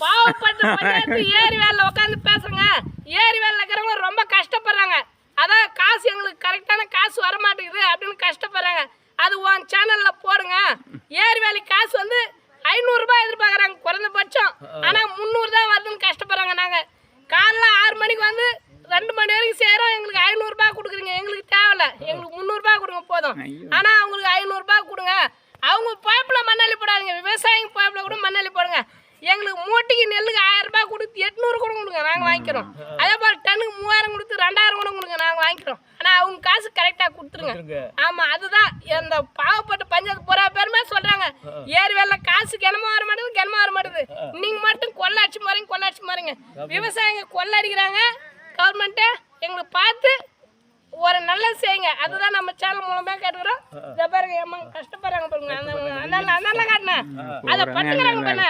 பாவப்பட்ட பஞ்சாயத்து ஏரி வேலையில் உட்காந்து பேசுறேங்க. ஏரி வேலையில் இருக்கிறவங்க ரொம்ப கஷ்டப்படுறாங்க. அதான் காசு எங்களுக்கு கரெக்டான காசு வர மாட்டேங்குது அப்படின்னு கஷ்டப்படுறாங்க. அது உன் சேனலில் போடுங்க. ஏரி வேலைக்கு காசு வந்து 500 ரூபாய் எதிர்பார்க்குறாங்க குறைந்தபட்சம். ஆனால் 300 தான் வருதுன்னு கஷ்டப்படுறாங்க. நாங்கள் காலைல 6 மணிக்கு வந்து 2 மணி வரைக்கும் செய்கிறோம். எங்களுக்கு 500 ரூபாய் கொடுக்குறீங்க. எங்களுக்கு தேவையில்ல, எங்களுக்கு 300 ரூபாய் கொடுங்க போதும். ஆனால் அவங்களுக்கு 500 ரூபாய் கொடுங்க. அவங்க பைப்பில் மண்ணள்ளி போடாதீங்க. விவசாயிங்க பைப்பில் கூட மண்ணள்ளி போடுங்க. எங்களுக்கு மூட்டைக்கு நெல்லுக்கு 1000 ரூபாய் கொடுத்து 800 கூட கொடுங்க, நாங்கள் வாங்கிக்கிறோம். அதே போல் டன்னுக்கு 3000 கொடுத்து 2000 கூட கொடுங்க, நாங்கள் வாங்கிக்கிறோம். ஆனால் அவங்க காசு கரெக்டாக கொடுத்துருங்க. ஆமாம், அதுதான் இந்த பாவப்பட்ட பஞ்சாயத்து பூரா பேருமே சொல்கிறாங்க. ஏரி வேலை காசு கிணமா வர மாட்டேங்குது, கிணமா வர மாட்டேங்குது. நீங்கள் மட்டும் கொள்ளாட்சி மாறிங்க. விவசாயிங்க கொள்ளடிக்கிறாங்க. கவர்மெண்ட்டு எங்களுக்கு பார்த்து ஒரு நல்லது செய்யுங்க. அதுதான் நம்ம சேனல் மூலமாக கேட்டுக்கிறோம். இதை பாருங்க, ஏமா கஷ்டப்படுறாங்க பாருங்க. அந்த காட்டினேன் அதை பட்டுக்கிறாங்க பாருங்க.